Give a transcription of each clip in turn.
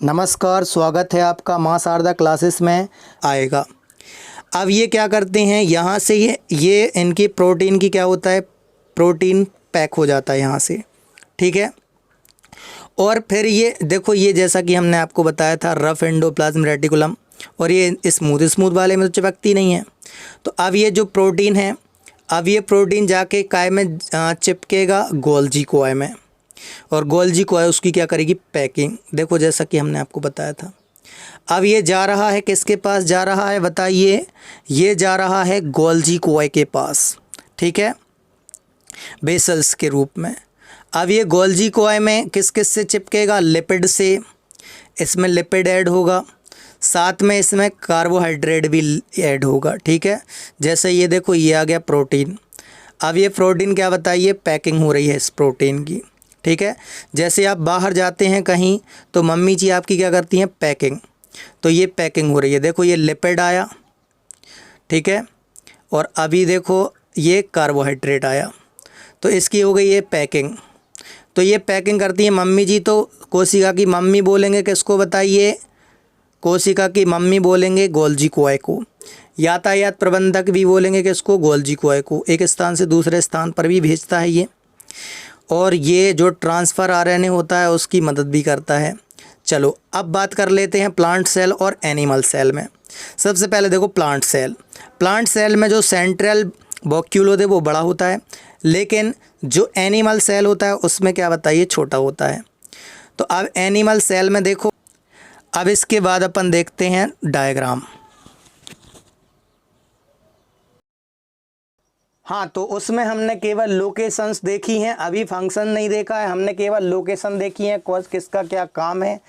नमस्कार, स्वागत है आपका माँ शारदा क्लासेस में आएगा। अब ये क्या करते हैं, यहाँ से ये इनकी प्रोटीन की क्या होता है, प्रोटीन पैक हो जाता है यहाँ से, ठीक है। और फिर ये देखो, ये जैसा कि हमने आपको बताया था रफ एंडोप्लाज्म रेटिकुलम, और ये स्मूथ स्मूथ वाले में तो चिपकती नहीं है। तो अब ये जो प्रोटीन है, अब ये प्रोटीन जाके काय में चिपकेगा, गोल्जी कोय में, और गोल्जी कोय उसकी क्या करेगी, पैकिंग। देखो जैसा कि हमने आपको बताया था। अब ये जा रहा है, किसके पास जा रहा है बताइए, ये जा रहा है गोल्जी कोय के पास, ठीक है, बेसल्स के रूप में। अब ये गोल्जी कोय में किस किस से चिपकेगा, लिपिड से, इसमें लिपिड ऐड होगा, साथ में इसमें कार्बोहाइड्रेट भी ऐड होगा, ठीक है। जैसे ये देखो, ये आ गया प्रोटीन। अब ये प्रोटीन क्या बताइए, पैकिंग हो रही है इस प्रोटीन की, ठीक है। जैसे आप बाहर जाते हैं कहीं तो मम्मी जी आपकी क्या करती हैं, पैकिंग। तो ये पैकिंग हो रही है, देखो ये लिपिड आया, ठीक है, और अभी देखो ये कार्बोहाइड्रेट आया, तो इसकी हो गई ये पैकिंग। तो ये पैकिंग करती है मम्मी जी, तो कोशिका की मम्मी बोलेंगे किसको बताइए, कोशिका की मम्मी बोलेंगे गोल्जी कोय को। यातायात प्रबंधक भी बोलेंगे किसको, गोल्जी कोय को। एक स्थान से दूसरे स्थान पर भी भेजता है ये, और ये जो ट्रांसफ़र आरएनए होता है उसकी मदद भी करता है। चलो अब बात कर लेते हैं प्लांट सेल और एनिमल सेल में। सबसे पहले देखो प्लांट सेल। प्लांट सेल में जो सेंट्रल वॉक्यूल होते हैं वो बड़ा होता है, लेकिन जो एनिमल सेल होता है उसमें क्या बताइए, छोटा होता है। तो अब एनिमल सेल में देखो, अब इसके बाद अपन देखते हैं डायग्राम। हाँ, तो उसमें हमने केवल लोकेशंस देखी हैं, अभी फंक्शन नहीं देखा है, हमने केवल लोकेशन देखी है, कौन किसका क्या काम है,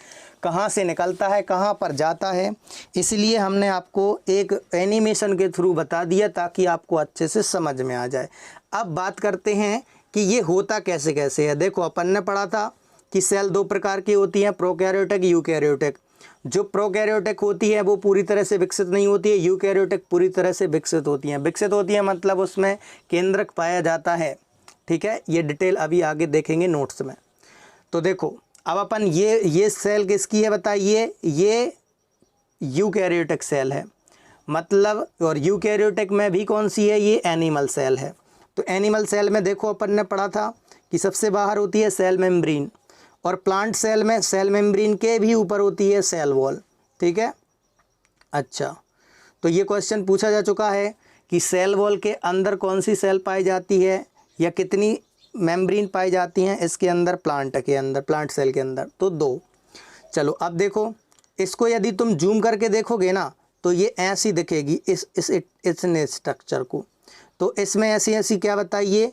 कहाँ से निकलता है, कहाँ पर जाता है। इसलिए हमने आपको एक एनिमेशन के थ्रू बता दिया ताकि आपको अच्छे से समझ में आ जाए। अब बात करते हैं कि ये होता कैसे कैसे है। देखो अपन ने पढ़ा था कि सेल दो प्रकार की होती हैं, प्रोकैरियोटिक, यूकैरियोटिक। जो प्रोकैरियोटिक होती है वो पूरी तरह से विकसित नहीं होती है, यूकैरियोटिक पूरी तरह से विकसित होती हैं। विकसित होती है मतलब उसमें केंद्रक पाया जाता है, ठीक है। ये डिटेल अभी आगे देखेंगे नोट्स में। तो देखो अब अपन ये सेल किसकी है बताइए, ये यूकैरियोटिक सेल है, मतलब, और यूकैरियोटिक में भी कौन सी है, ये एनिमल सेल है। तो एनिमल सेल में देखो अपन ने पढ़ा था कि सबसे बाहर होती है सेल मेम्ब्रेन, और प्लांट सेल में सेल मेम्ब्रेन के भी ऊपर होती है सेल वॉल, ठीक है। अच्छा, तो ये क्वेश्चन पूछा जा चुका है कि सेल वॉल के अंदर कौन सी सेल पाई जाती है या कितनी मेम्ब्रेन पाई जाती हैं इसके अंदर, प्लांट के अंदर, प्लांट सेल के अंदर, तो 2। चलो अब देखो, इसको यदि तुम जूम करके देखोगे ना तो ये ऐसी दिखेगी इसने स्ट्रक्चर को। तो इसमें ऐसी ऐसी क्या बताइए,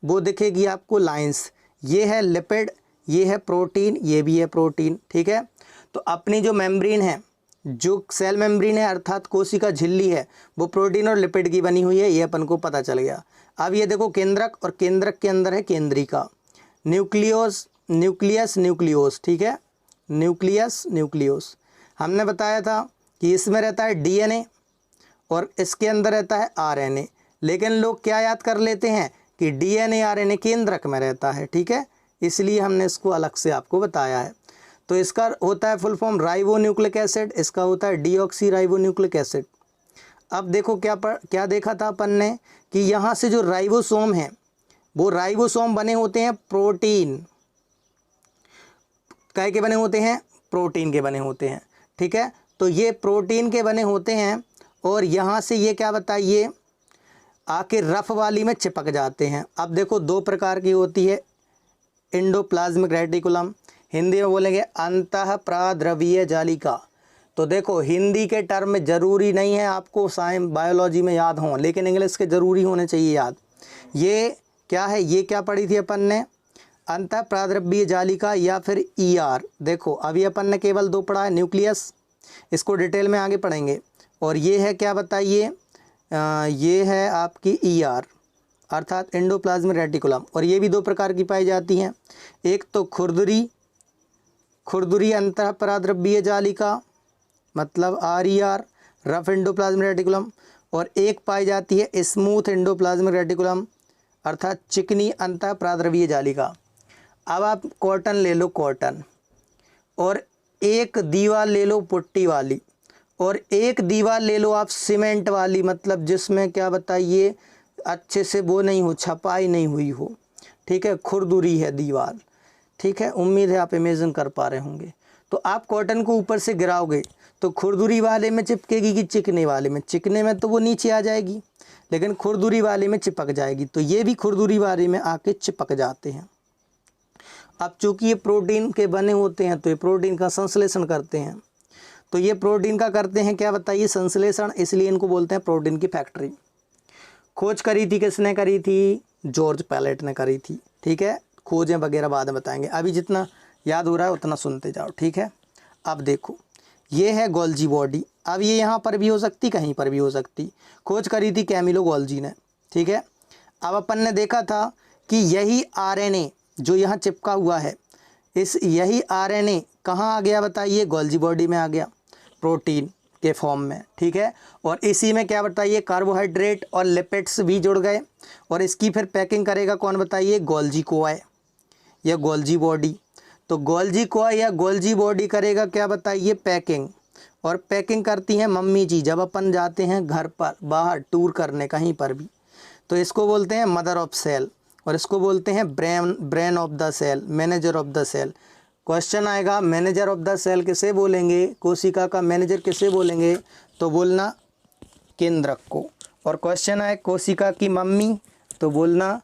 वो दिखेगी आपको लाइंस। ये है लिपिड, ये है प्रोटीन, ये भी है प्रोटीन, ठीक है। तो अपनी जो मेम्ब्रेन है, जो सेल मेम्ब्रेन है अर्थात कोशिका झिल्ली है, वो प्रोटीन और लिपिड की बनी हुई है, ये अपन को पता चल गया। अब ये देखो केंद्रक, और केंद्रक के अंदर है केंद्रिका, न्यूक्लियस, न्यूक्लियोस, ठीक है, न्यूक्लियस, न्यूक्लियोस। हमने बताया था कि इसमें रहता है डीएनए और इसके अंदर रहता है आरएनए, लेकिन लोग क्या याद कर लेते हैं कि डीएनए आरएनए केंद्रक में रहता है, ठीक है, इसलिए हमने इसको अलग से आपको बताया है। तो इसका होता है full form ribo nucleic acid, इसका होता है डीऑक्सी राइबो न्यूक्लिक एसिड। अब देखो क्या देखा था अपन ने कि यहाँ से जो राइबोसोम है, वो राइबोसोम बने होते हैं प्रोटीन, काय के बने होते हैं, प्रोटीन के बने होते हैं, ठीक है। तो ये प्रोटीन के बने होते हैं, और यहाँ से ये क्या बताइए, आके रफ वाली में चिपक जाते हैं। अब देखो 2 प्रकार की होती है, एंडोप्लाज्मिक रेटिकुलम, हिंदी में बोलेंगे अंतः प्राद्रवीय जालिका। तो देखो हिंदी के टर्म में ज़रूरी नहीं है आपको साइंस बायोलॉजी में याद हों, लेकिन इंग्लिश के ज़रूरी होने चाहिए याद। ये क्या है, ये क्या पढ़ी थी अपन ने, अंतः प्राद्रवीय जालिका या फिर ईआर। देखो अभी अपन ने केवल 2 पढ़ा है, न्यूक्लियस, इसको डिटेल में आगे पढ़ेंगे। और ये है क्या बताइए, ये है आपकी ईआर अर्थात एंडोप्लाज्मिक रेटिकुलम, और ये भी 2 प्रकार की पाई जाती हैं। एक तो खुरदुरी अंतः प्राद्रवीय जालिका मतलब आरईआर, रफ एंडोप्लाज्मिक रेटिकुलम, और एक पाई जाती है स्मूथ एंडोप्लाज्मिक रेटिकुलम अर्थात चिकनी अंतः प्राद्रवीय जालिका। अब आप कॉटन ले लो, कॉटन, और एक दीवार ले लो पुट्टी वाली और एक दीवार ले लो आप सीमेंट वाली, मतलब जिसमें क्या बताइए अच्छे से वो नहीं हो, छपाई नहीं हुई हो, ठीक है, खुरदुरी है दीवार, ठीक है, उम्मीद है आप इमेजिन कर पा रहे होंगे। तो आप कॉटन को ऊपर से गिराओगे तो खुरदुरी वाले में चिपकेगी कि चिकने वाले में? चिकने में तो वो नीचे आ जाएगी, लेकिन खुरदुरी वाले में चिपक जाएगी। तो ये भी खुरदुरी वाले में आके चिपक जाते हैं। अब चूँकि ये प्रोटीन के बने होते हैं तो ये प्रोटीन का संश्लेषण करते हैं। तो ये प्रोटीन का करते हैं क्या बताइए? संश्लेषण, इसलिए इनको बोलते हैं प्रोटीन की फैक्ट्री। खोज करी थी किसने करी थी? जॉर्ज पैलेट ने करी थी, ठीक है। खोजें वगैरह बाद में बताएंगे, अभी जितना याद हो रहा है उतना सुनते जाओ, ठीक है। अब देखो ये है गोल्जी बॉडी। अब ये यहाँ पर भी हो सकती, कहीं पर भी हो सकती। खोज करी थी कैमिलो गोल्जी ने, ठीक है। अब अपन ने देखा था कि यही आरएनए जो यहाँ चिपका हुआ है, यही आरएनए कहाँ आ गया बताइए? गोल्जी बॉडी में आ गया, प्रोटीन के फॉर्म में, ठीक है। और इसी में क्या बताइए? कार्बोहाइड्रेट और लिपिड्स भी जुड़ गए और इसकी फिर पैकिंग करेगा कौन बताइए? गोल्जी कॉय या गोल्जी बॉडी। तो गोल्जी कॉय या गोल्जी बॉडी करेगा क्या बताइए? पैकिंग। और पैकिंग करती हैं मम्मी जी जब अपन जाते हैं घर पर बाहर टूर करने कहीं पर भी। तो इसको बोलते हैं मदर ऑफ सेल और इसको बोलते हैं brain of the cell, manager of the cell. Question आएगा मैनेजर ऑफ द सेल किसे बोलेंगे? कोशिका का मैनेजर किसे बोलेंगे? तो बोलना केंद्रक को। और क्वेश्चन आए कोशिका की मम्मी तो बोलना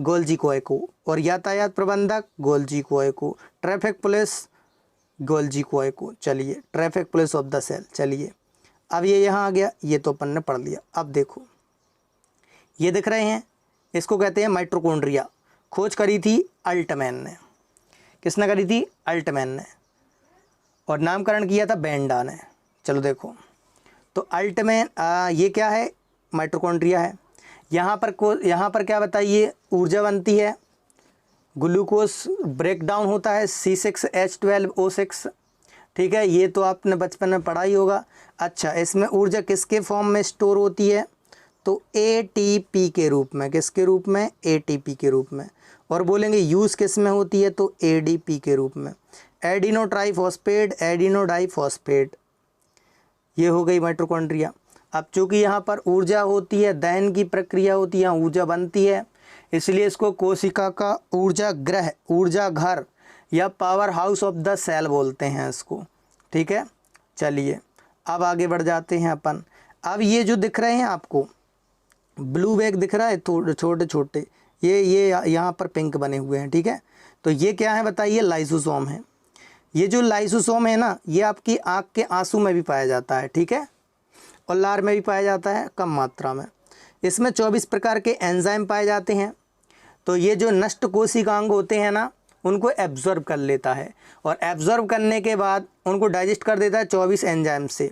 गोल्जी कॉय को। और यातायात प्रबंधक गोल्जी कॉय को। ट्रैफिक पुलिस गोल्जी कॉय को। चलिए traffic police of the cell. चलिए अब ये यहाँ आ गया, ये तो अपन ने पढ़ लिया। अब देखो ये दिख रहे हैं, इसको कहते हैं माइटोकॉन्ड्रिया। खोज करी थी अल्टमैन ने। किसने करी थी? अल्टमैन ने। और नामकरण किया था बेंडा ने। चलो देखो तो अल्टमैन ये क्या है? माइटोकॉन्ड्रिया है। यहाँ पर क्या बताइए? ऊर्जा बनती है, ग्लूकोज ब्रेक डाउन होता है C6H12O6, ठीक है। ये तो आपने बचपन में पढ़ा ही होगा। अच्छा, इसमें ऊर्जा किसके फॉर्म में स्टोर होती है? तो ATP के रूप में। किसके रूप में? ATP के रूप में। और बोलेंगे यूज़ किस में होती है? तो ADP के रूप में, एडिनो ट्राइफॉस्फेट, एडिनो डाइफॉस्फेट। ये हो गई माइटोकॉन्ड्रिया। अब चूँकि यहाँ पर ऊर्जा होती है, दहन की प्रक्रिया होती है, यहाँ ऊर्जा बनती है, इसलिए इसको कोशिका का ऊर्जा गृह, ऊर्जा घर या power house of the cell बोलते हैं इसको, ठीक है। चलिए अब आगे बढ़ जाते हैं अपन। अब ये जो दिख रहे हैं आपको ब्लू बैग दिख रहा है छोटे छोटे, ये यहाँ पर पिंक बने हुए हैं, ठीक है। तो ये क्या है बताइए? लाइसोसोम है। ये जो लाइसोसोम है ना, ये आपकी आँख के आंसू में भी पाया जाता है, ठीक है, और लार में भी पाया जाता है कम मात्रा में। इसमें 24 प्रकार के एंजाइम पाए जाते हैं। तो ये जो नष्ट कोशिकांग होते हैं ना, उनको एब्जॉर्ब कर लेता है और एब्जॉर्ब करने के बाद उनको डाइजेस्ट कर देता है 24 एंजाइम से।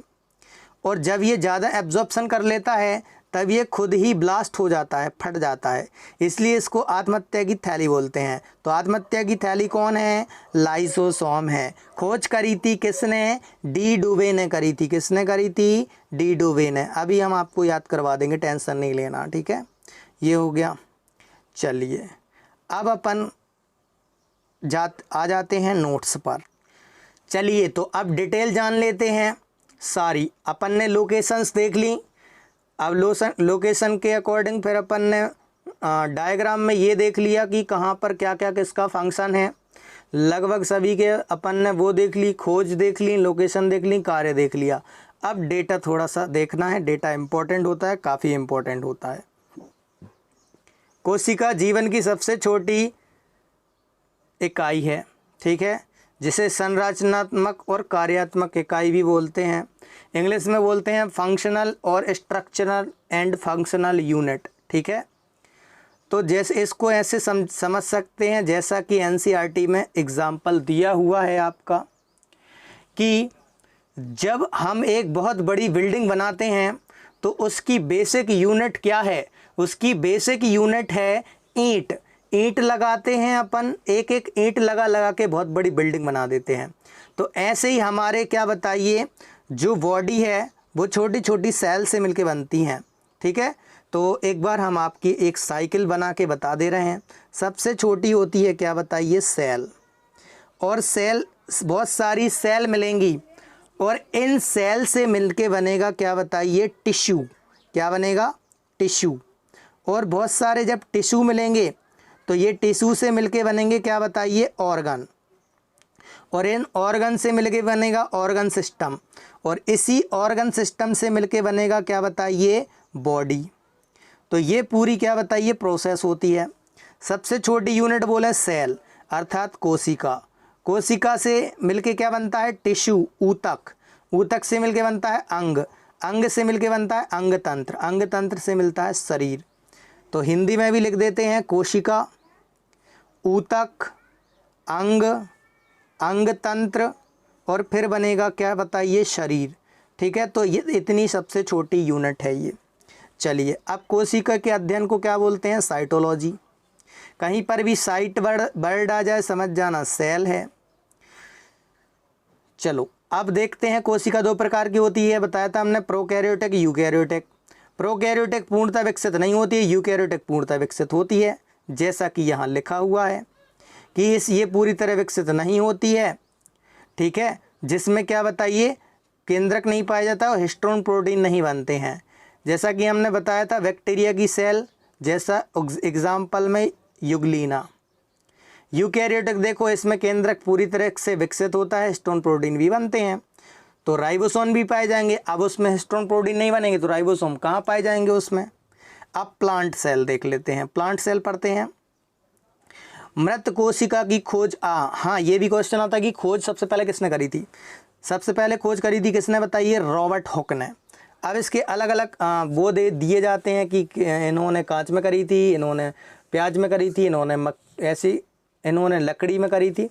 और जब ये ज़्यादा एब्जॉर्प्शन कर लेता है तब ये खुद ही ब्लास्ट हो जाता है, फट जाता है, इसलिए इसको आत्महत्या की थैली बोलते हैं। तो आत्महत्या की थैली कौन है? लाइसोसोम है। खोज करी थी किसने? डी डुवे ने करी थी। किसने करी थी? डी डुवे ने। अभी हम आपको याद करवा देंगे, टेंशन नहीं लेना, ठीक है। ये हो गया। चलिए अब अपन आ जाते हैं नोट्स पर। चलिए तो अब डिटेल जान लेते हैं सारी। अपन ने लोकेशंस देख ली। अब लोकेशन के अकॉर्डिंग फिर अपन ने डायग्राम में ये देख लिया कि कहाँ पर क्या क्या किसका फंक्शन है। लगभग सभी के अपन ने वो देख ली, खोज देख ली, लोकेशन देख ली, कार्य देख लिया। अब डेटा थोड़ा सा देखना है। डेटा इम्पोर्टेंट होता है, काफ़ी इम्पोर्टेंट होता है। कोशिका जीवन की सबसे छोटी इकाई है, ठीक है, जिसे संरचनात्मक और कार्यात्मक इकाई भी बोलते हैं। इंग्लिश में बोलते हैं फंक्शनल और स्ट्रक्चरल एंड फंक्शनल यूनिट, ठीक है। तो जैसे इसको ऐसे समझ सकते हैं जैसा कि NCERT में एग्जाम्पल दिया हुआ है आपका, कि जब हम एक बहुत बड़ी बिल्डिंग बनाते हैं तो उसकी बेसिक यूनिट क्या है? उसकी बेसिक यूनिट है ईंट। ईंट लगाते हैं अपन, एक एक ईंट लगा के बहुत बड़ी बिल्डिंग बना देते हैं। तो ऐसे ही हमारे क्या बताइए जो बॉडी है वो छोटी छोटी सेल से मिलके बनती हैं, ठीक है। तो एक बार हम आपकी एक साइकिल बना के बता दे रहे हैं। सबसे छोटी होती है क्या बताइए? सेल। और सेल बहुत सारी सेल मिलेंगी और इन सेल से मिलके बनेगा क्या बताइए, टिश्यू। क्या बनेगा, टिश्यू। और बहुत सारे जब टिश्यू मिलेंगे तो ये टिश्यू से मिलके बनेंगे क्या बताइए, ऑर्गन। और इन ऑर्गन से मिलके बनेगा ऑर्गन सिस्टम। और इसी ऑर्गन सिस्टम से मिलके बनेगा क्या बताइए, बॉडी। तो ये पूरी क्या बताइए प्रोसेस होती है। सबसे छोटी यूनिट बोले सेल अर्थात कोशिका। कोशिका से मिलके क्या बनता है, टिश्यू, ऊतक। ऊतक से मिलके बनता है अंग। अंग से मिलके बनता है अंग तंत्र। अंग तंत्र से मिलता है शरीर। तो हिंदी में भी लिख देते हैं, कोशिका, ऊतक, अंग, अंग तंत्र और फिर बनेगा क्या बताइए, शरीर। ठीक है, तो ये इतनी सबसे छोटी यूनिट है ये। चलिए, अब कोशिका के अध्ययन को क्या बोलते हैं, साइटोलॉजी। कहीं पर भी साइट वर्ड आ जाए समझ जाना सेल है। चलो अब देखते हैं, कोशिका दो प्रकार की होती है, बताया था हमने, प्रोकैरियोटिक, यूकैरियोटिक। प्रोकैरियोटिक पूर्णतः विकसित नहीं होती है, यूकैरियोटिक पूर्णतः विकसित होती है। जैसा कि यहाँ लिखा हुआ है कि ये पूरी तरह विकसित नहीं होती है। ठीक है, जिसमें क्या बताइए, केंद्रक नहीं पाया जाता और हिस्टोन प्रोटीन नहीं बनते हैं। जैसा कि हमने बताया था बैक्टीरिया की सेल, जैसा एग्जाम्पल में यूग्लिना। यूकैरियोटिक देखो, इसमें केंद्रक पूरी तरह से विकसित होता है, हिस्टोन प्रोटीन भी बनते हैं, तो राइबोसोम भी पाए जाएंगे। अब उसमें हिस्टोन प्रोटीन नहीं बनेंगे तो राइबोसोम कहाँ पाए जाएंगे उसमें। अब प्लांट सेल देख लेते हैं, प्लांट सेल पढ़ते हैं। मृत कोशिका की खोज, हाँ ये भी क्वेश्चन आता है कि खोज सबसे पहले किसने करी थी। सबसे पहले खोज करी थी किसने बताइए, रॉबर्ट हुक ने। अब इसके अलग अलग वो दे दिए जाते हैं कि इन्होंने कांच में करी थी, इन्होंने प्याज में करी थी, इन्होंने लकड़ी में करी थी।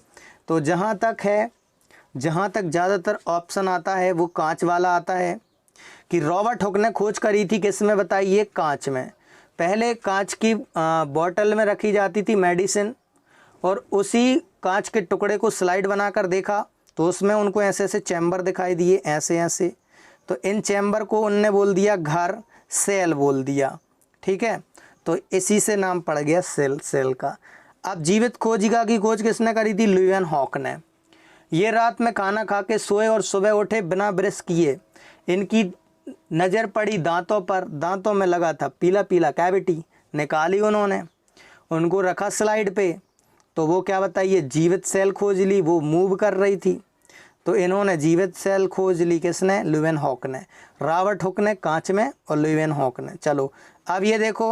तो जहाँ तक ज़्यादातर ऑप्शन आता है वो कांच वाला आता है कि रॉबर्ट हुक ने खोज करी थी किस में बताइए, कांच में। पहले कांच की बॉटल में रखी जाती थी मेडिसिन, और उसी कांच के टुकड़े को स्लाइड बनाकर देखा तो उसमें उनको ऐसे ऐसे चैम्बर दिखाई दिए, ऐसे ऐसे। तो इन चैम्बर को उनने बोल दिया घर, सेल बोल दिया। ठीक है, तो इसी से नाम पड़ गया सेल का। अब जीवित कोशिका की खोज किसने करी थी, ल्यूएन हॉक ने। ये रात में खाना खा के सोए और सुबह उठे बिना ब्रश किए। इनकी नज़र पड़ी दांतों पर, दांतों में लगा था पीला पीला कैविटी, निकाली उन्होंने, उनको रखा स्लाइड पे, तो वो क्या बताइए, जीवित सेल खोज ली, वो मूव कर रही थी। तो इन्होंने जीवित सेल खोज ली किसने, ल्यूएन हॉक ने। रॉबर्ट हुक ने कांच में और ल्यूएन हॉक ने। चलो अब ये देखो,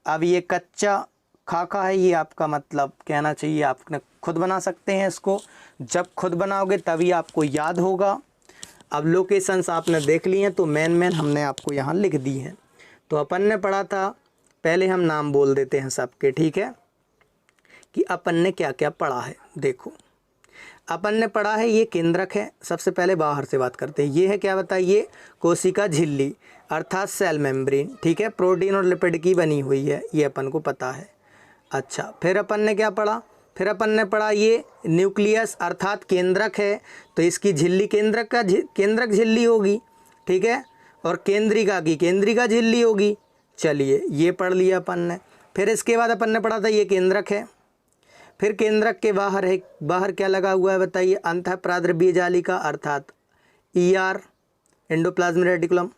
अब ये कच्चा खाका है, ये आपका मतलब कहना चाहिए आपने खुद बना सकते हैं इसको। जब खुद बनाओगे तभी आपको याद होगा। अब लोकेशंस आपने देख ली हैं तो मेन हमने आपको यहाँ लिख दी हैं। तो अपन ने पढ़ा था, पहले हम नाम बोल देते हैं सबके, ठीक है, कि अपन ने क्या क्या पढ़ा है। देखो अपन ने पढ़ा है, ये केंद्रक है। सबसे पहले बाहर से बात करते हैं, ये है क्या बताइए, कोशिका झिल्ली अर्थात सेल मेम्ब्रेन। ठीक है, प्रोटीन और लिपिड की बनी हुई है, ये अपन को पता है। अच्छा, फिर अपन ने क्या पढ़ा, फिर अपन ने पढ़ा ये न्यूक्लियस अर्थात केंद्रक है, तो इसकी झिल्ली केंद्रक झिल्ली होगी। ठीक है, और केंद्रिका झिल्ली होगी। चलिए ये पढ़ लिया अपन ने। फिर इसके बाद अपन ने पढ़ा था ये केंद्रक है। फिर केंद्रक के बाहर है, बाहर क्या लगा हुआ है बताइए, अंतःप्राद्रव्य जालिका अर्थात ER एंडोप्लाज्मिक रेटिकुलम।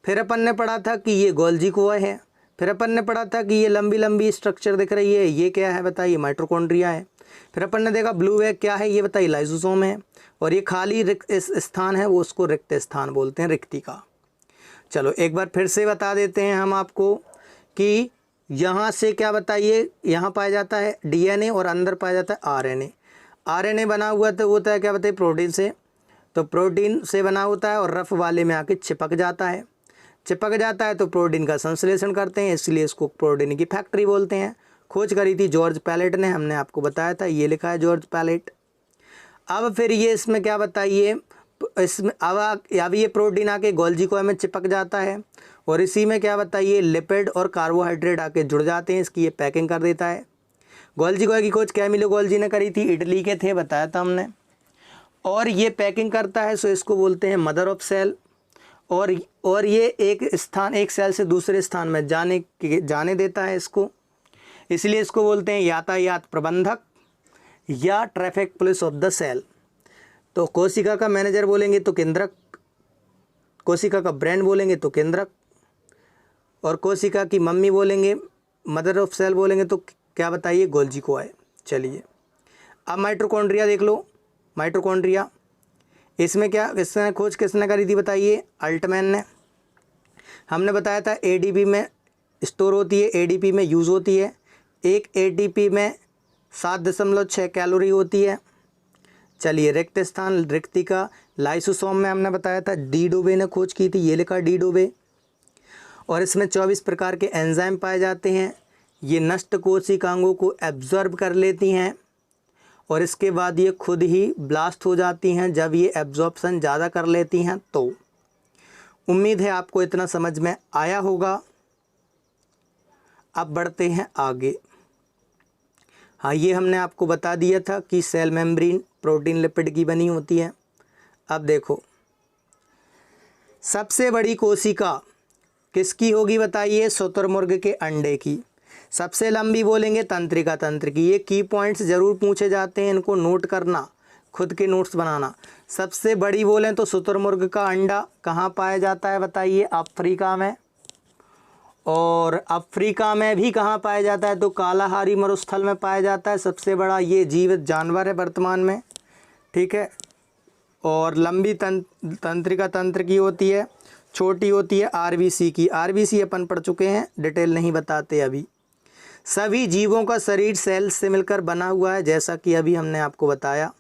फिर अपन ने पढ़ा था कि ये गोल्जी कुआं है। फिर अपन ने पढ़ा था कि ये लंबी लंबी स्ट्रक्चर दिख रही है, ये क्या है बताइए, माइटोकॉन्ड्रिया है। फिर अपन ने देखा ब्लू बैग क्या है, ये बताइए लाइसोसोम है। और ये खाली स्थान है वो उसको रिक्त स्थान बोलते हैं, रिक्तिका। चलो एक बार फिर से बता देते हैं हम आपको कि यहाँ से क्या बताइए, यहाँ पाया जाता है DNA और अंदर पाया जाता है RNA। RNA बना हुआ तो होता है क्या बताइए, प्रोटीन से। तो प्रोटीन से बना होता है और रफ वाले में आके चिपक जाता है। तो प्रोटीन का संश्लेषण करते हैं, इसलिए इसको प्रोटीन की फैक्ट्री बोलते हैं। खोज करी थी जॉर्ज पैलेट ने, हमने आपको बताया था, ये लिखा है जॉर्ज पैलेट। अब फिर ये इसमें क्या बताइए, इसमें अब ये प्रोटीन आके गोल्जी कुआं में चिपक जाता है और इसी में क्या बताइए, लिपिड और कार्बोहाइड्रेट आके जुड़ जाते हैं, इसकी ये पैकिंग कर देता है। गोल्जी कुआं की खोज कैमिलो गोल्जी ने करी थी, इटली के थे, बताया था हमने। और ये पैकिंग करता है, सो इसको बोलते हैं मदर ऑफ सेल। और ये एक सेल से दूसरे स्थान में जाने देता है इसको, इसलिए इसको बोलते हैं यातायात प्रबंधक या traffic police of the cell. तो कोशिका का मैनेजर बोलेंगे तो केंद्रक, कोशिका का ब्रेन बोलेंगे तो केंद्रक, और कोशिका की मम्मी बोलेंगे, मदर ऑफ सेल बोलेंगे तो क्या बताइए, गोल्जी कॉय। चलिए अब माइटोकॉन्ड्रिया देख लो। माइटोकॉन्ड्रिया, इसमें क्या, इसने खोज किसने करी थी बताइए, अल्टमैन ने। हमने बताया था एडीपी में स्टोर होती है, एडीपी में यूज़ होती है। एक एटीपी में 7.6 कैलोरी होती है। चलिए रिक्त स्थान, रिक्तिका, लाइसोसोम में हमने बताया था डी डोबे ने खोज की थी, ये लिखा डी डोबे। और इसमें 24 प्रकार के एंजाइम पाए जाते हैं। ये नष्ट कोशिकाओं को एब्जॉर्ब कर लेती हैं और इसके बाद ये खुद ही ब्लास्ट हो जाती हैं जब ये एब्जॉर्प्शन ज़्यादा कर लेती हैं। तो उम्मीद है आपको इतना समझ में आया होगा। अब बढ़ते हैं आगे। हाँ, ये हमने आपको बता दिया था कि सेल मेम्ब्रेन प्रोटीन लिपिड की बनी होती है। अब देखो, सबसे बड़ी कोशिका किसकी होगी बताइए, शुतुरमुर्ग के अंडे की। सबसे लंबी बोलेंगे तंत्रिका तंत्र की। ये की पॉइंट्स ज़रूर पूछे जाते हैं, इनको नोट करना, खुद के नोट्स बनाना। सबसे बड़ी बोलें तो शुतुरमुर्ग का अंडा कहाँ पाया जाता है बताइए, अफ्रीका में। और अफ्रीका में भी कहाँ पाया जाता है, तो कालाहारी मरुस्थल में पाया जाता है। सबसे बड़ा ये जीवित जानवर है वर्तमान में, ठीक है। और लंबी तंत्रिका तंत्र की होती है, छोटी होती है आरबीसी की। आरबीसी अपन पढ़ चुके हैं, डिटेल नहीं बताते अभी। सभी जीवों का शरीर सेल से मिलकर बना हुआ है, जैसा कि अभी हमने आपको बताया।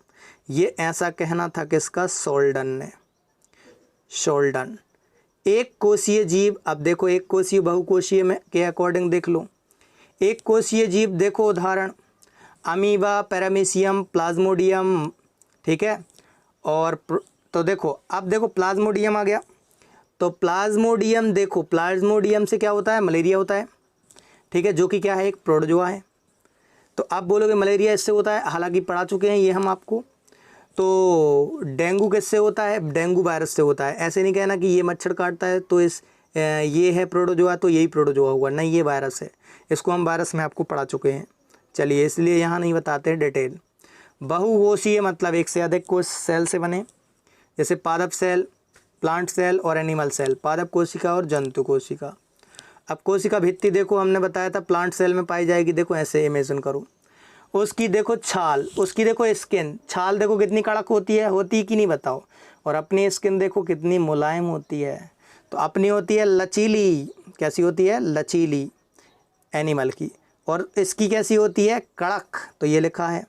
ये ऐसा कहना था किसका, सोल्डन ने। सोल्डन। एक कोशीय जीव, अब देखो एक कोशीय बहुकोशीय में के अकॉर्डिंग देख लो। एक कोशीय जीव देखो उदाहरण, अमीबा, पैरामीशियम, प्लाज्मोडियम, ठीक है। और तो देखो, अब देखो प्लाज्मोडियम आ गया। तो प्लाज्मोडियम देखो, प्लाज्मोडियम से क्या होता है, मलेरिया होता है, ठीक है, जो कि क्या है, एक प्रोटोजोआ है। तो आप बोलोगे मलेरिया इससे होता है, हालांकि पढ़ा चुके हैं ये हम आपको। तो डेंगू किससे होता है, डेंगू वायरस से होता है। ऐसे नहीं कहना कि ये मच्छर काटता है तो ये है प्रोटोजोआ तो यही प्रोटोजोआ हुआ, नहीं, ये वायरस है। इसको हम वायरस में आपको पढ़ा चुके हैं। चलिए, इसलिए यहाँ नहीं बताते हैं डिटेल। बहुकोशीय मतलब एक से अधिक कोश सेल से बने, जैसे पादप सेल, प्लांट सेल और एनिमल सेल। पादप कोशिका और जंतु कोशिका। अब कोशिका भित्ति देखो, हमने बताया था प्लांट सेल में पाई जाएगी। देखो ऐसे इमेजिन करो, उसकी देखो छाल, उसकी देखो स्किन, छाल देखो कितनी कड़क होती है कि नहीं बताओ। और अपनी स्किन देखो कितनी मुलायम होती है। तो अपनी होती है लचीली, कैसी होती है, लचीली एनिमल की। और इसकी कैसी होती है, कड़क। तो ये लिखा है,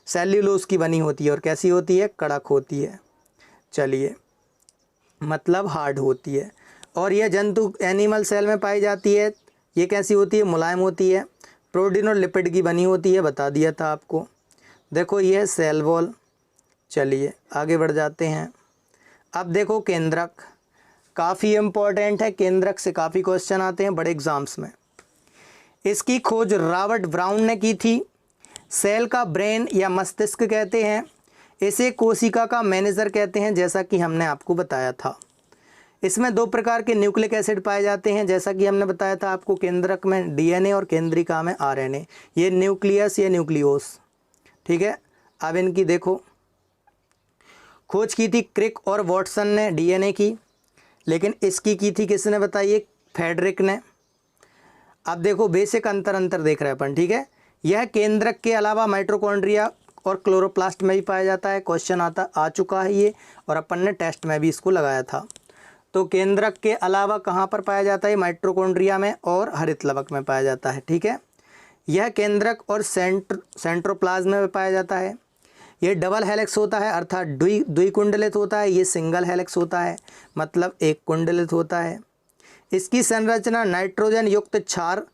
सेल्यूलोज की बनी होती है और कैसी होती है, कड़क होती है। चलिए, मतलब हार्ड होती है। और यह जंतु एनिमल सेल में पाई जाती है। ये कैसी होती है, मुलायम होती है, प्रोटीन और लिपिड की बनी होती है, बता दिया था आपको। देखो ये सेल वॉल। चलिए आगे बढ़ जाते हैं। अब देखो केंद्रक, काफ़ी इम्पोर्टेंट है, केंद्रक से काफ़ी क्वेश्चन आते हैं बड़े एग्जाम्स में। इसकी खोज रॉबर्ट ब्राउन ने की थी। सेल का ब्रेन या मस्तिष्क कहते हैं। इसे कोशिका का मैनेजर कहते हैं, जैसा कि हमने आपको बताया था। इसमें 2 प्रकार के न्यूक्लिक एसिड पाए जाते हैं, जैसा कि हमने बताया था आपको। केंद्रक में डीएनए और केंद्रिका में आरएनए। ये न्यूक्लियस, ये न्यूक्लियोस, ठीक है। अब इनकी देखो, खोज की थी क्रिक और वॉटसन ने डीएनए की, लेकिन इसकी की थी किसने बताइए, फेडरिक ने। अब देखो बेसिक अंतर देख रहे हैं अपन, ठीक है। यह केंद्रक के अलावा माइटोकॉन्ड्रिया और क्लोरोप्लास्ट में भी पाया जाता है। क्वेश्चन आ चुका है ये, और अपन ने टेस्ट में भी इसको लगाया था। तो केंद्रक के अलावा कहाँ पर पाया जाता है, माइटोकॉन्ड्रिया में और हरित लवक में पाया जाता है, ठीक है। यह केंद्रक और सेंट्रोप्लाज्म में पाया जाता है। ये डबल हेलिक्स होता है, अर्थात द्विकुंडलित होता है। ये सिंगल हेलिक्स होता है, मतलब एक कुंडलित होता है। इसकी संरचना नाइट्रोजन युक्त क्षार,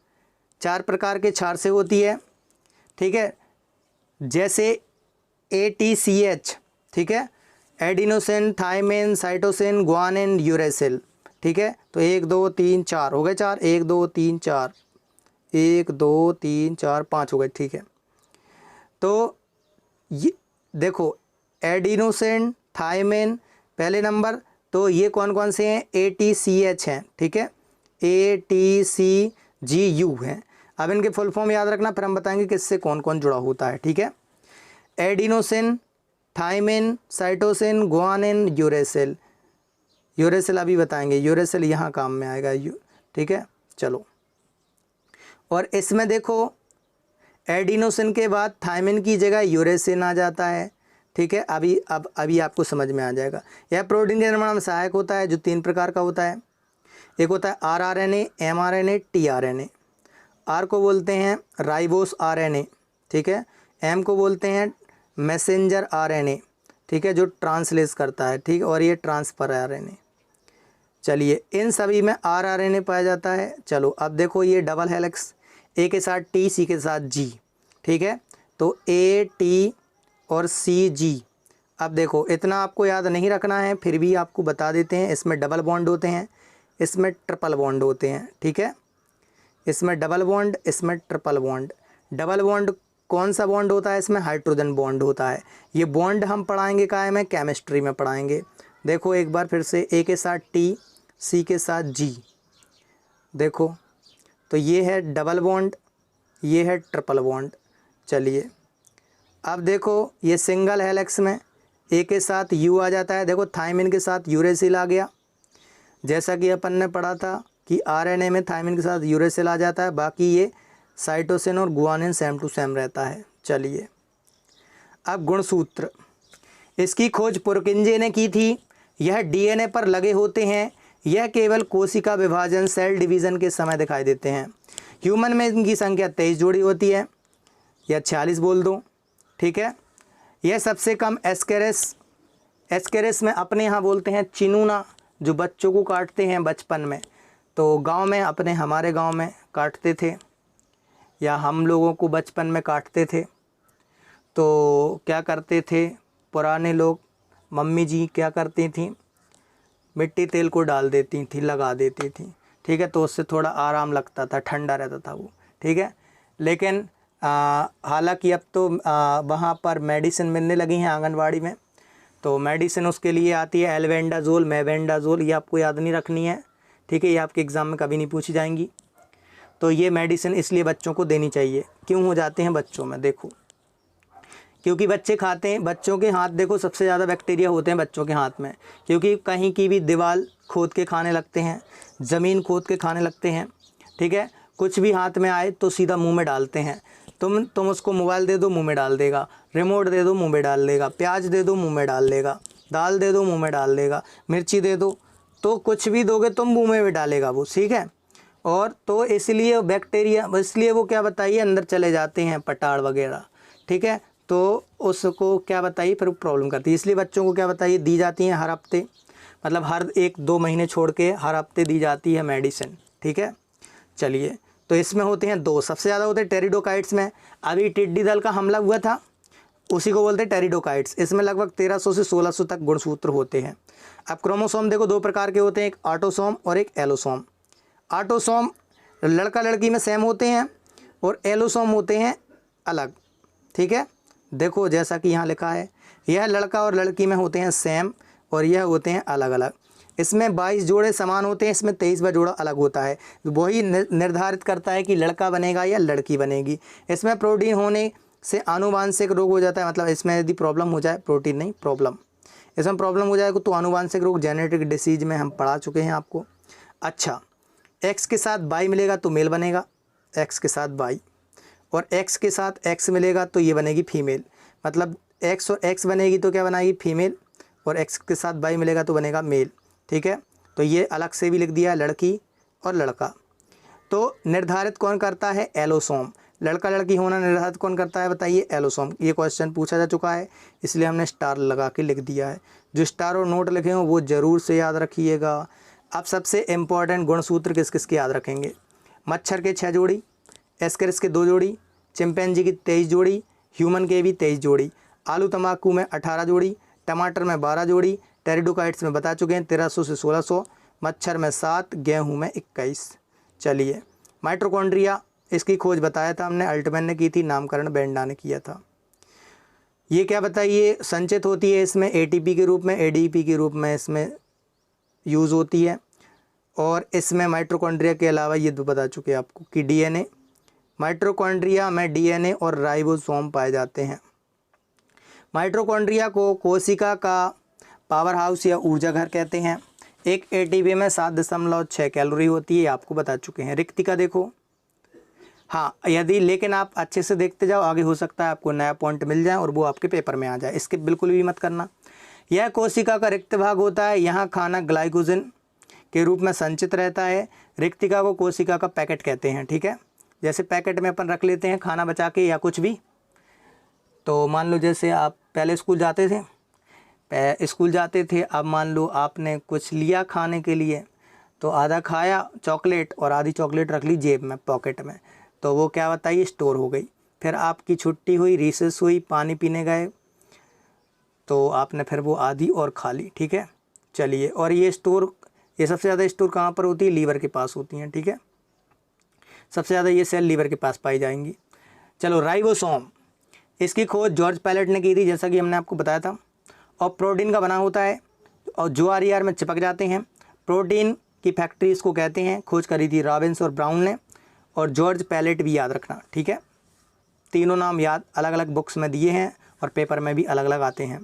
4 प्रकार के क्षार से होती है, ठीक है, जैसे ATCH, ठीक है, adenosine, thymine, cytosine, guanine, uracil, ठीक है। तो 1 2 3 4 हो गए, 4, 1 2 3 4, 1 2 3 4 5 हो गए, ठीक है। तो ये देखो, एडिनोसिन, थाइमिन पहले नंबर, तो ये कौन कौन से हैं, ATCH हैं, ठीक है, ATCGU हैं। अब इनके फुल फॉर्म याद रखना, फिर हम बताएंगे किससे कौन कौन जुड़ा होता है, ठीक है। Adenosine thymine, cytosine, guanine, uracil. Uracil अभी बताएंगे, यूरेसिल यहाँ काम में आएगा। ठीक है, चलो। और इसमें देखो एडिनोसिन के बाद थायमिन की जगह यूरेसिन आ जाता है। ठीक है, अभी आपको समझ में आ जाएगा। यह प्रोटीन के निर्माण में सहायक होता है, जो 3 प्रकार का होता है। एक होता है RRNA, mRNA, tRNA। आर को बोलते हैं राइबोस RNA, ठीक है। एम को बोलते हैं मैसेंजर RNA, ठीक है, जो ट्रांसलेट करता है, ठीक। और ये ट्रांसफर RNA। चलिए, इन सभी में RRNA पाया जाता है। चलो अब देखो, ये डबल हेलिक्स, ए के साथ T, सी के साथ G, ठीक है। तो A, T और C, G। अब देखो, इतना आपको याद नहीं रखना है, फिर भी आपको बता देते हैं। इसमें डबल बॉन्ड होते हैं, इसमें ट्रिपल बॉन्ड होते हैं, ठीक है। इसमें डबल बॉन्ड, इसमें ट्रिपल बॉन्ड। डबल बॉन्ड कौन सा बॉन्ड होता है? इसमें हाइड्रोजन बॉन्ड होता है। ये बॉन्ड हम पढ़ाएंगे काय में? केमिस्ट्री में पढ़ाएंगे। देखो एक बार फिर से, ए के साथ T, सी के साथ G। देखो तो ये है डबल बॉन्ड, ये है ट्रिपल बॉन्ड। चलिए अब देखो, ये सिंगल हेलिक्स में ए के साथ U आ जाता है। देखो थायमिन के साथ यूरेसिल आ गया, जैसा कि अपन ने पढ़ा था कि RNA में थायमिन के साथ यूरेसिल आ जाता है। बाकी ये साइटोसिन और गुआनिन सेम टू सेम रहता है। चलिए अब गुणसूत्र, इसकी खोज पुरकिंजे ने की थी। यह DNA पर लगे होते हैं। यह केवल कोशिका विभाजन, सेल डिवीज़न के समय दिखाई देते हैं। ह्यूमन में इनकी संख्या 23 जोड़ी होती है, या 46 बोल दो, ठीक है। यह सबसे कम एस्केरिस में अपने यहाँ बोलते हैं चिनूना, जो बच्चों को काटते हैं बचपन में। तो गांव में, अपने हमारे गांव में काटते थे, या हम लोगों को बचपन में काटते थे। तो क्या करते थे पुराने लोग, मम्मी जी क्या करती थी, मिट्टी तेल को डाल देती थी, लगा देती थी, ठीक है। तो उससे थोड़ा आराम लगता था, ठंडा रहता था वो, ठीक है। लेकिन हालांकि अब तो वहाँ पर मेडिसिन मिलने लगी हैं आंगनवाड़ी में। तो मेडिसिन उसके लिए आती है एल्बेंडाजोल, मेबेंडाजोल। ये आपको याद नहीं रखनी है, ठीक है। ये आपके एग्ज़ाम में कभी नहीं पूछी जाएंगी। तो ये मेडिसिन इसलिए बच्चों को देनी चाहिए। क्यों हो जाते हैं बच्चों में? देखो, क्योंकि बच्चे खाते हैं, बच्चों के हाथ देखो सबसे ज़्यादा बैक्टीरिया होते हैं बच्चों के हाथ में, क्योंकि कहीं की भी दीवार खोद के खाने लगते हैं, ज़मीन खोद के खाने लगते हैं, ठीक है। कुछ भी हाथ में आए तो सीधा मुंह में डालते हैं। तुम उसको मोबाइल दे दो, मुंह में डाल देगा। रिमोट दे दो, मुंह में डाल देगा। प्याज दे दो, मुंह में डाल देगा। दाल दे दो, मुंह में डाल देगा। मिर्ची दे दो, तो कुछ भी दोगे तुम मुँह में भी डालेगा वो, ठीक है। और तो इसलिए बैक्टीरिया, इसलिए वो क्या बताइए अंदर चले जाते हैं, पटाड़ वगैरह, ठीक है। तो उसको क्या बताइए, फिर प्रॉब्लम करती है। इसलिए बच्चों को क्या बताइए, दी जाती हैं हर हफ्ते, मतलब हर 1-2 महीने छोड़ के हर हफ्ते दी जाती है मेडिसिन, ठीक है। चलिए, तो इसमें होते हैं 2, सबसे ज़्यादा होते हैं टेरिडोकाइट्स में। अभी टिड्डी दल का हमला हुआ था, उसी को बोलते हैं टेरिडोकाइट्स। इसमें लगभग 1300 से 1600 तक गुणसूत्र होते हैं। अब क्रोमोसोम देखो 2 प्रकार के होते हैं, एक ऑटोसोम और एक एलोसोम। ऑटोसोम लड़का लड़की में सेम होते हैं, और एलोसोम होते हैं अलग, ठीक है। देखो जैसा कि यहाँ लिखा है, यह लड़का और लड़की में होते हैं सेम, और यह होते हैं अलग अलग। इसमें 22 जोड़े समान होते हैं, इसमें 23वां जोड़ा अलग होता है। वही निर्धारित करता है कि लड़का बनेगा या लड़की बनेगी। इसमें प्रोटीन होने से आनुवांशिक रोग हो जाता है, मतलब इसमें यदि प्रॉब्लम हो जाए, प्रोटीन नहीं प्रॉब्लम, इसमें प्रॉब्लम हो जाएगा तो आनुवांशिक रोग, जेनेटिक डिसीज में हम पढ़ा चुके हैं आपको। अच्छा, एक्स के साथ वाई मिलेगा तो मेल बनेगा, एक्स के साथ वाई, और एक्स के साथ एक्स मिलेगा तो ये बनेगी फीमेल। मतलब एक्स और एक्स बनेगी तो क्या बनाएगी? फीमेल, और एक्स के साथ वाई मिलेगा तो बनेगा मेल, ठीक है। तो ये अलग से भी लिख दिया है, लड़की और लड़का। तो निर्धारित कौन करता है? एलोसोम। लड़का लड़की होना निर्धारित कौन करता है बताइए? एलोसोम। ये क्वेश्चन पूछा जा चुका है, इसलिए हमने स्टार लगा के लिख दिया है। जो स्टार और नोट लिखे हों वो ज़रूर से याद रखिएगा। अब सबसे इम्पॉर्टेंट गुणसूत्र किस किस के याद रखेंगे? मच्छर के 6 जोड़ी, एस्केरिस के 2 जोड़ी, चिंपैंजी की 23 जोड़ी, ह्यूमन के भी 23 जोड़ी, आलू तम्बाकू में 18 जोड़ी, टमाटर में 12 जोड़ी, टेरिडोकाइट्स में बता चुके हैं 1300 से 1600, मच्छर में 7, गेहूं में 21। चलिए, माइटोकॉन्ड्रिया, इसकी खोज बताया था हमने, अल्टमैन ने की थी, नामकरण बेंडा ने किया था। ये क्या बताइए? संचित होती है इसमें एटीपी के रूप में, एडीपी के रूप में इसमें यूज़ होती है। और इसमें माइटोकॉन्ड्रिया के अलावा ये तो बता चुके हैं आपको कि डीएनए, माइटोकॉन्ड्रिया में डीएनए और राइबोसोम पाए जाते हैं। माइटोकॉन्ड्रिया को कोशिका का पावर हाउस या ऊर्जा घर कहते हैं। एक एटीपी में 7.6 कैलोरी होती है, आपको बता चुके हैं। रिक्तिका देखो, हाँ यदि, लेकिन आप अच्छे से देखते जाओ, आगे हो सकता है आपको नया पॉइंट मिल जाए और वो आपके पेपर में आ जाए, इसके बिल्कुल भी मत करना। यह कोशिका का रिक्त भाग होता है, यहाँ खाना ग्लाइकोजन के रूप में संचित रहता है। रिक्तिका को कोशिका का पैकेट कहते हैं, ठीक है। जैसे पैकेट में अपन रख लेते हैं खाना बचा के या कुछ भी, तो मान लो जैसे आप पहले स्कूल जाते थे, अब मान लो आपने कुछ लिया खाने के लिए, तो आधा खाया चॉकलेट और आधी चॉकलेट रख ली जेब में, पॉकेट में, तो वो क्या बताइए स्टोर हो गई। फिर आपकी छुट्टी हुई, रिसेस हुई, पानी पीने गए, तो आपने फिर वो आधी और खा ली, ठीक है। चलिए, और ये सबसे ज़्यादा स्टोर कहाँ पर होती है? लीवर के पास होती हैं, ठीक है। सबसे ज़्यादा ये सेल लीवर के पास पाई जाएंगी। चलो, राइबोसोम, इसकी खोज जॉर्ज पैलेट ने की थी, जैसा कि हमने आपको बताया था, और प्रोटीन का बना होता है और जो आर में चिपक जाते हैं। प्रोटीन की फैक्ट्री इसको कहते हैं। खोज करी थी रॉबिन्स और ब्राउन ने, और जॉर्ज पैलेट भी याद रखना, ठीक है। तीनों नाम याद अलग अलग बुक्स में दिए हैं और पेपर में भी अलग अलग आते हैं।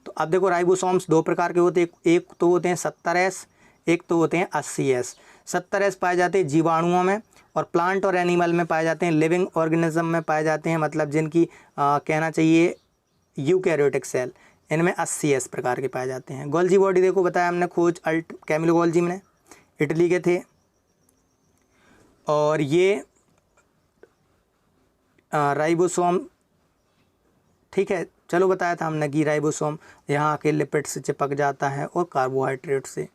तो अब देखो, राइबोसोम्स 2 प्रकार के होते हैं, एक तो होते हैं 70S, एक तो होते हैं 80S। 70S पाए जाते हैं जीवाणुओं में, और प्लांट और एनिमल में पाए जाते हैं, लिविंग ऑर्गेनिज्म में पाए जाते हैं, मतलब जिनकी कहना चाहिए यूकैरियोटिक सेल, इनमें 80S प्रकार के पाए जाते हैं। गोल्जी बॉडी देखो, बताया हमने, खोज कैमिलो गोल्जी ने, इटली के थे, और ये राइबोसोम, ठीक है। चलो, बताया था हमने कि राइबोसोम यहाँ के लिपिड से चिपक जाता है और कार्बोहाइड्रेट से।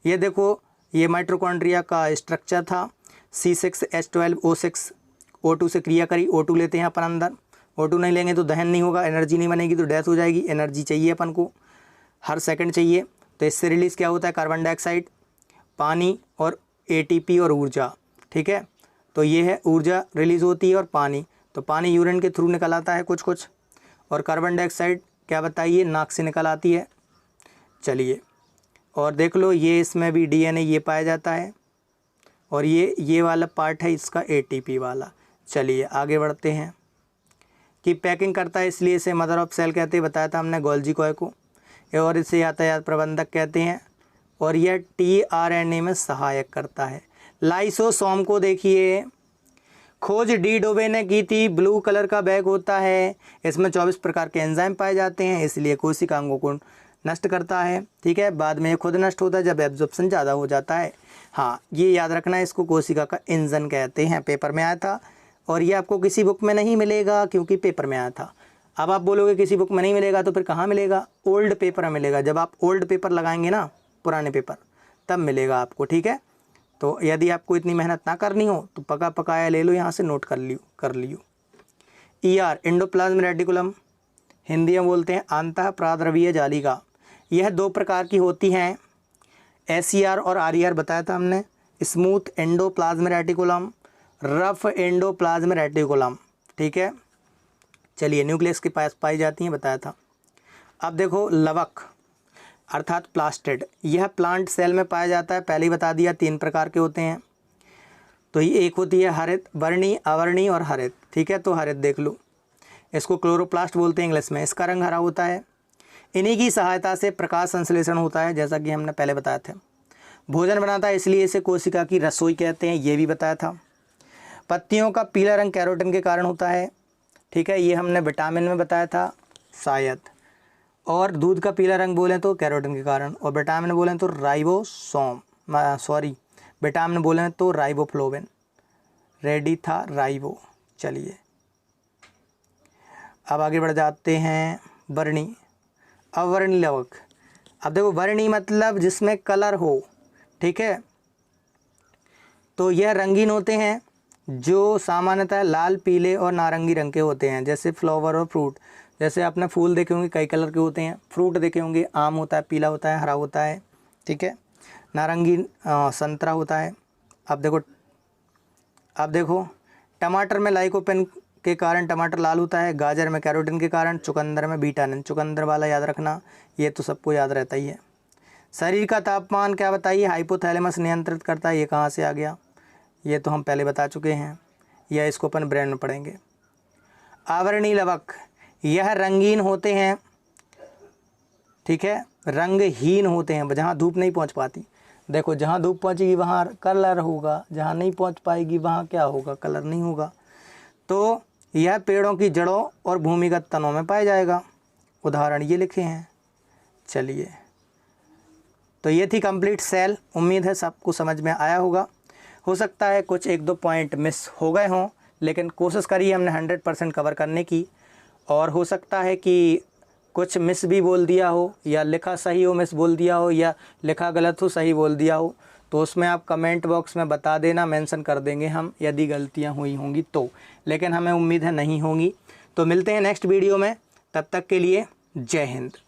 ये देखो, ये माइटोकॉन्ड्रिया का स्ट्रक्चर था। C6H12O6 O2 से क्रिया करी, O2 लेते हैं अपन अंदर, O2 नहीं लेंगे तो दहन नहीं होगा, एनर्जी नहीं बनेगी तो डेथ हो जाएगी। एनर्जी चाहिए अपन को, हर सेकंड चाहिए, तो इससे रिलीज़ क्या होता है? कार्बन डाइऑक्साइड, पानी और ATP और ऊर्जा, ठीक है। तो ये है, ऊर्जा रिलीज़ होती है और पानी, तो पानी यूरिन के थ्रू निकल आता है कुछ, और कार्बन डाइऑक्साइड क्या बताइए, नाक से निकल आती है। चलिए, और देख लो, ये इसमें भी DNA ये पाया जाता है, और ये वाला पार्ट है इसका ATP वाला। चलिए आगे बढ़ते हैं कि पैकिंग करता है, इसलिए इसे मदर ऑफ सेल कहते हैं, बताया था हमने गोल्जी कॉय को, और इसे यातायात प्रबंधक कहते हैं, और यह tRNA में सहायक करता है। लाइसोसोम को देखिए, खोज डी डोबे ने की थी। ब्लू कलर का बैग होता है, इसमें 24 प्रकार के एंजाइम पाए जाते हैं, इसलिए कोशिकाओं को नष्ट करता है, ठीक है। बाद में ये खुद नष्ट होता है जब एब्जॉर्प्शन ज़्यादा हो जाता है। हाँ, ये याद रखना है, इसको कोशिका का इंजन कहते हैं, पेपर में आया था, और ये आपको किसी बुक में नहीं मिलेगा क्योंकि पेपर में आया था। अब आप बोलोगे किसी बुक में नहीं मिलेगा तो फिर कहाँ मिलेगा? ओल्ड पेपर में मिलेगा। जब आप ओल्ड पेपर लगाएंगे ना, पुराने पेपर, तब मिलेगा आपको, ठीक है। तो यदि आपको इतनी मेहनत ना करनी हो तो पका पकाया ले लो, यहाँ से नोट कर लियो। ER, एंडोप्लाज्म रेटिकुलम, हिंदी में बोलते हैं अंतः प्राद्रवीय जालिका। यह 2 प्रकार की होती हैं, SER और RER बताया था हमने। Smooth endoplasm reticulum, rough endoplasm reticulum, ठीक है। चलिए, न्यूक्लियस के पास पाई जाती हैं, बताया था। अब देखो, लवक अर्थात प्लास्टिड, यह प्लांट सेल में पाया जाता है, पहले ही बता दिया, 3 प्रकार के होते हैं। तो ये एक होती है हरित, वर्णी, अवर्णी और हरित, ठीक है। तो हरित देख लो, इसको क्लोरोप्लास्ट बोलते हैं इंग्लिश में, इसका रंग हरा होता है। इन्हीं की सहायता से प्रकाश संश्लेषण होता है, जैसा कि हमने पहले बताया था। भोजन बनाता है, इसलिए इसे कोशिका की रसोई कहते हैं, ये भी बताया था। पत्तियों का पीला रंग कैरोटीन के कारण होता है, ठीक है, ये हमने विटामिन में बताया था शायद। और दूध का पीला रंग बोलें तो कैरोटीन के कारण, और विटामिन बोलें तो विटामिन बोलें तो राइबोफ्लोविन, रेडी था राइबो। चलिए, अब आगे बढ़ जाते हैं। वर्णी, अवर्णी लवक। अब देखो, वर्णी मतलब जिसमें कलर हो, ठीक है। तो यह रंगीन होते हैं, जो सामान्यतः लाल, पीले और नारंगी रंग के होते हैं, जैसे फ्लावर और फ्रूट। जैसे आपने फूल देखे होंगे कई कलर के होते हैं, फ्रूट देखे होंगे, आम होता है, पीला होता है, हरा होता है, ठीक है। नारंगी संतरा होता है। अब देखो, टमाटर में लाइकोपेन के कारण टमाटर लाल होता है, गाजर में कैरोटीन के कारण, चुकंदर में बीटानिन, चुकंदर वाला याद रखना, ये तो सबको याद रहता ही है। शरीर का तापमान क्या बताइए? हाइपोथैलेमस नियंत्रित करता है, ये कहाँ से आ गया? ये तो हम पहले बता चुके हैं, या इसको अपन ब्रेन में पढ़ेंगे। आवरणी लवक, यह रंगीन होते हैं, ठीक है, रंगहीन होते हैं, जहाँ धूप नहीं पहुँच पाती। देखो जहाँ धूप पहुँचेगी वहाँ कलर होगा, जहाँ नहीं पहुँच पाएगी वहाँ क्या होगा, कलर नहीं होगा। तो यह पेड़ों की जड़ों और भूमिगत तनों में पाया जाएगा। उदाहरण ये लिखे हैं। चलिए, तो ये थी कंप्लीट सेल। उम्मीद है सबको समझ में आया होगा। हो सकता है कुछ 1-2 पॉइंट मिस हो गए हों, लेकिन कोशिश करी हमने 100% कवर करने की। और हो सकता है कि कुछ मिस भी बोल दिया हो, या लिखा सही हो मिस बोल दिया हो, या लिखा गलत हो सही बोल दिया हो, तो उसमें आप कमेंट बॉक्स में बता देना, मेंशन कर देंगे हम यदि गलतियां हुई होंगी तो। लेकिन हमें उम्मीद है नहीं होंगी। तो मिलते हैं नेक्स्ट वीडियो में, तब तक के लिए जय हिंद।